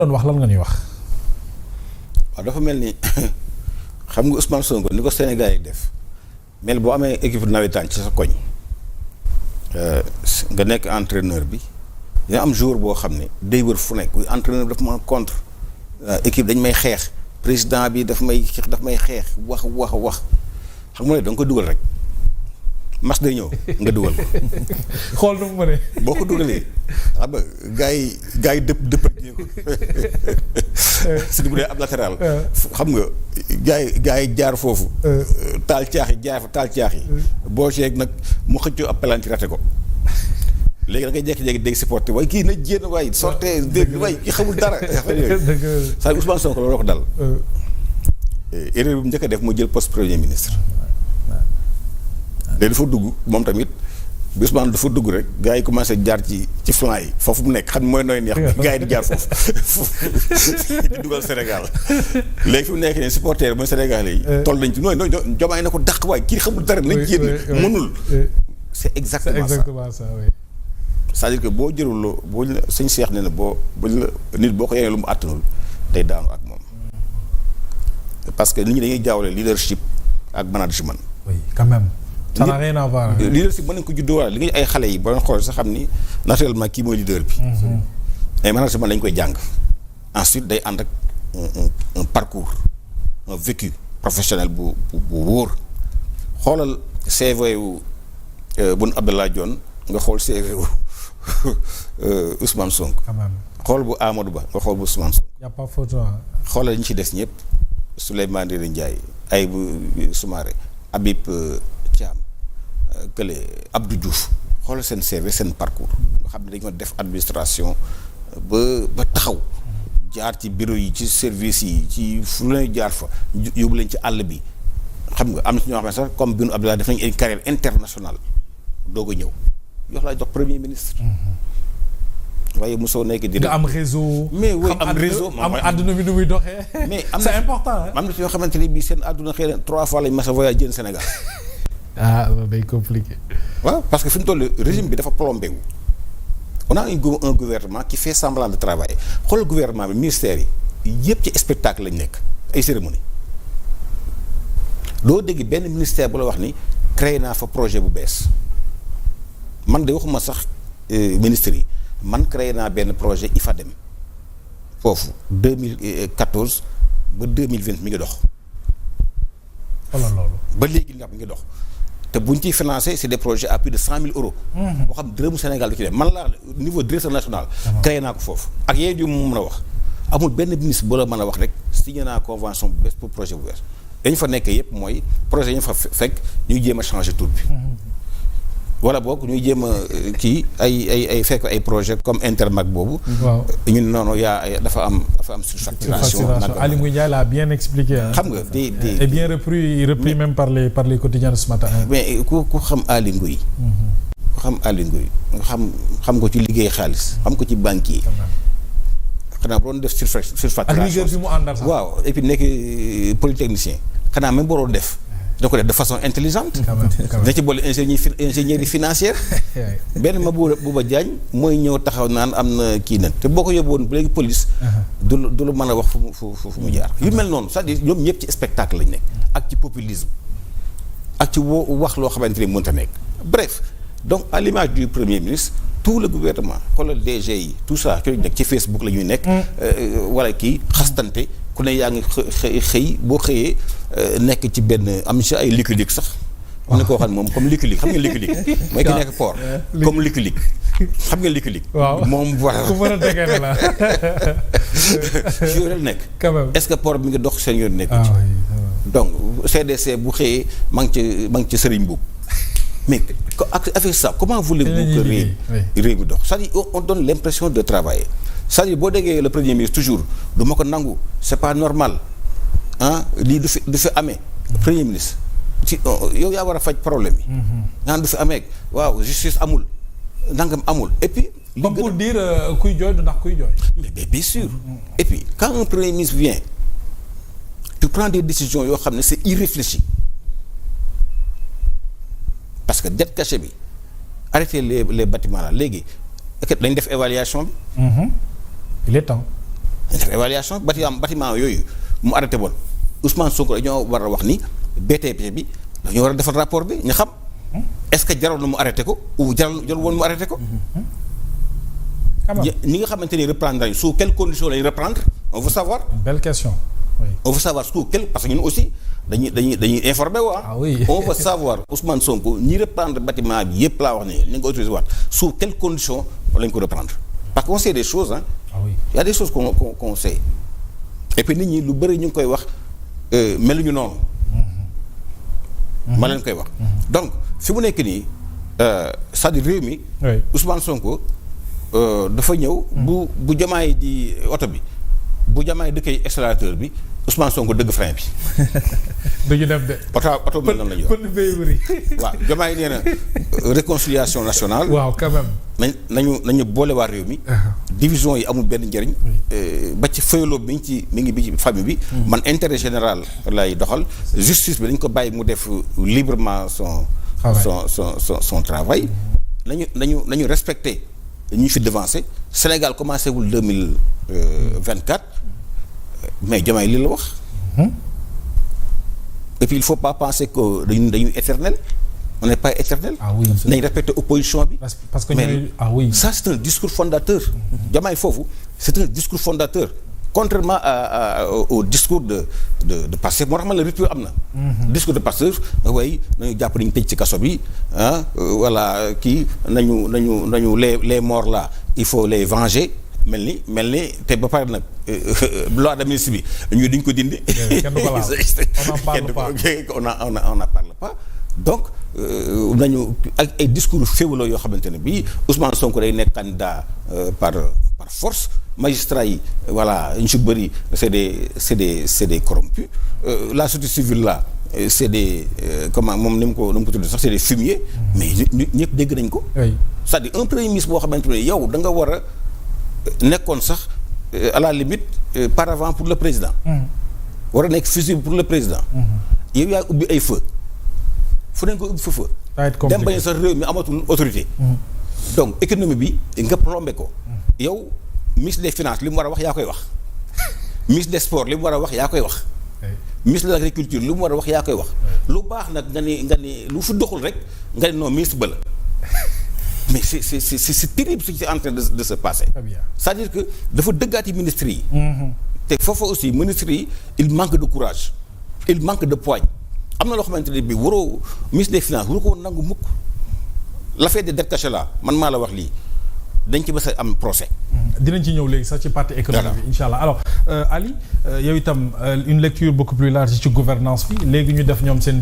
doon wax lan nga ñuy wax. waaw dafa mel ni xam nga Ousmane Sonko ni ko Sénégal yi def mel boo amee équipe nawetaan ci sa koñ nga nekk entraîneur bi dina am joueur boo xam ne day wër fu nekk entraîneur bi daf ma contre équipe dañ may xeex président bi daf may xeex wax xam nga ne da nga ko dugal rek mas day ñëw nga dugal ko. xool nu mu mënee. boo ko dugalee xam nga gars yi dëpp ko si bu dee ab latéral. xam nga gars yi jaar foofu. taal caax yi jaar fa taal caax yi. boo seeg nag mu xëccoo ab pelanti rate ko léegi da ngay jékki-jékki dégg supporter waaye kii na jéem waaye sortee dégg waaye ki xamul dara. saa Ousmane Sonko loolu ko dal. erreur bi mu njëkk a def mu jël poste premier ministre. léegi dafa dugg moom tamit bi Ousmane dafa dugg rek gars yi commencé jaar ci flanc yi foofu mu nekk xam mooy nooy neex gars yi di jaar foofu di dugal Sénégal léegi fi mu nekk nii supporter mooy Sénégalais yi toll nañ ci nooy Diomaye na ko dàq waaye kii xamul dara nañ jéem mënul c'est exactement ça oui. c'est-à-dire que boo jëruloo boo sëñ Cheikh ne na boo nit boo ko yenee lu mu àttanul day daanu ak moom parce que nit ñi dañuy jaawale leadership ak management. oui quand même. ça n'a rien à voir. leadership mën nañ ko juddoo wala li nga ay xale yi ba nga xool sax xam ni naturellement kii mooy leader bi. ay management lañ koy jàng. ensuite day ànd ak un parcours un vécu professionnel bu wóor xoolal CV wu Boun Abdallah Dionne nga xool CV wu Ousmane Sonko. quand même. xool bu Amadou Ba nga xool bu Ousmane Sonko. y a pas photo. xoolal ñu ci des ñëpp Souleymane Ndéné Ndiaye Hadjibou Soumaré Habib Thiam kële Abdou Diouf xoolal seen CV seen parcours nga xam ne dañoo def administration ba taxaw jaar ci bureau yi ci service yi ci fu leen jaar fa yóbbu leen ci àll bi xam nga am na ci ñoo xam ne sax comme Boun Abdallah def nañu une carrière internationale doog a ñëw yox laa jox premier ministre. waaye mosoo nekk di. nga am réseau. mais oui am réseau am àdduna bi nu muy doxee. mais c'est important. am na ci yoo xamante ni bii seen àdduna xëy na 3 fois lañ mas a voyage jën Sénégal. ah loolu day compliqué. waaw parce que fi mu toll régime bi dafa plombé wu. on a un gouvernement qui fait semblant de travailler xool gouvernement bi ministère yi yëpp ci spectacle lañ nekk ay cérémonie loo dégg benn ministère bu la wax ni créé naa fa projet bu bees man de waxuma sax ministres yi man créé naa benn projet IFADEM foofu 2014 ba 2020 mi ngi dox. wala loolu. ba léegi li mi ngi dox. te bu ñu ciy financé c'est des projets à plus de 100 000 euros. boo xam dërëmu Sénégal du ci dem man laa niveau directeur national. créé naa ko foofu ak yéen yu mu mën a wax amul benn ministre bu la mën a wax rek signé naa convention bu bees pour projet bu bees dañ fa nekk yëpp mooy projet yi ñu fa fekk ñuy jéem a changer tur bi. wala boog ñuy jéem a kii ay fekk ay projet comme Intermac boobu. waaw ñun noonu dafa am surfacturation. Aly Ngouille Ndiaye l'a bien expliqué. xam nga et bien repris même par les quotidiens ce matin. mais ku xam Aly Ngouille. ku xam Aly Ngouille xam ko ci liggéey xaalis xam ko ci banque yi. xanaa bu doon def surfacturation. ak rigueur bi mu àndal sax. waaw et puis nekk polytechnicien xanaa même boo def. da ko def de façon intelligente. da ci boole ingénierie financière. benn ma Bouba Diagne mooy ñëw taxaw naan am na kii nag te boo ko yóbbuwoon léegi police. du la mën a wax fu mu jaar. yu mel noonu c'est-à-dire ñoom ñëpp ci spectacle lañ nekk. ak ci populisme. ak ci wax loo xamante ni mënta nekk. bref donc à l'image du premier ministre tout le gouvernement xoolal DG yi tout ça ci lañ nekk ci Facebook la ñuy nekk. wala kii xastante. ku ne yaa ngi xëy boo xëyee nekk ci benn am ci ay liquidique sax. am na koo xam ne moom comme liquidique xam nga liquidique. mooy ki nekk port comme liquidique. xam nga liquidique. waaw moom voilà. ku mën a déggee la. yooyu nekk. quand même est-ce que port bi nga dox seen yoon nekk ci. donc CDC bu xëyee maa ngi ci Serigne Mboup. mais avec ça comment voulez-vous que réew mi dox c'est-à-dire on donne l'impression de travailler. c'est-à-dire boo déggee le premier ministre toujours du ma ko nangu c'est pas normal ah lii du fi amee premier ministre ci yow yaa war a faj problème yi. naan du fi amee waaw justice amul nangam amul et puis. comme pour dire kuy jooy du ndax kuy jooy. mais bien sûr. et puis quand un premier ministre vient tu prends des décisions yoo xam ne c'est irréfléchi parce que dette cachée bi arrêter les bâtiments là léegi dañ def évaluation bi. il est temps. def évaluation bâtiment yooyu mu arrêté woon Ousmane Sonko dañoo war a wax ni BTP bi dañoo war a defar rapport bi ñu xam est-ce que jaroon na mu arrêté ko ou jarul woon mu arrêté ko. ñi nga xamante ni reprendre nañu sous quelles conditions lañu reprendre on veut savoir. Belle question. Oui. On veut savoir sous quelles parce que ñun aussi dañuy informé wu ah oui. on veut savoir Ousmane Sonko ñi reprendre bâtiment bi yëpp laa wax ni ñu ngi ko autorisé waat sous quelles conditions lañ ko reprendre parce que on sait des choses hein. Ah oui. Il y a des choses qu'on sait et puis nit ñi lu bëri ñu ngi koy wax meluñu noonu. ma leen koy wax. donc fi mu nekk nii c'est-à-dire réew mi. Ousmane Sonko dafa ñëw. bu Diomaye di oto bi bu Diomaye dëkkee accélérateur bi Ousmane Sonko dëgg frein bi. dañu dem de. oto mel noonu la ñuy wax. waaw Diomaye nee na réconciliation nationale. waaw quand même. nañu boole waa réew mi. division yi amul benn njëriñ. ba ci fayaloo bi mi ngi bi ci famille bi. man intérêt général lay doxal. justice bi dañ ko bàyyi mu def librement son travail. nañu respecté ñu fi devancé Sénégal commencé wul 2024 mais Diomaye li la wax. et puis il faut pas penser que dañuy éternel. On n'est pas éternel. Ah oui. nañ respecté opposition bi. parce que oui. Ça c'est un discours fondateur. Diomaye foofu c'est un discours fondateur. Contrairement au discours de Pastef moo tax man la rupture am na. discours de Pastef way nañu jàpp nañu tëj ci kaso bi voilà kii nañu les morts là il faut les venger mel ni te ba pare nag loi d'amnistie bi ñu duñ ko dindi. kenn du ko laal on n'en parle pas. donc nañu ak ay discours féewaloo yoo xamante ne bii Ousmane Sonko day nekk candidat par force magistrats yi voilà ñu si bëri c'est des corrompus la société civile là c'est des comment moom ni mu ko tudd sax c'est des fumiers. mais ñëpp dégg nañ ko. c'est-à-dire un premier ministre boo xamante ne yow da nga war a nekkoon sax à la limite paravent pour le président. war a nekk fusible pour le président. yow yaa ubbi ay feu. fu nañ ko ubbi foofu dem bañ sax réew mi amatul autorité. donc économie bi nga plombé ko. yow ministre des finances li mu war a wax yaa koy wax. ministre des sports li mu war a wax yaa koy wax. ministre de l'agriculture li mu war a wax yaa koy wax. lu baax nag nga ni lu fi doxul rek nga ni non ministre ba la. mais c'est terrible ce qui est en train de se passer. c'est-à-dire que dafa dëggaati ministres yi. te foofu aussi ministres yi il manque de courage. il manque de poigne. am na loo xamante ne bii waroo ministre des finances waru ko woon nangu mukk l'affaire des dettes cachées là man maa la wax lii dañ ci mës a am procès. dinañ ci ñëw léegi sax ci partie économique bi incha allah alors Ali yow itam une lecture beaucoup plus large ci gouvernance bi léegi ñu def ñoom seen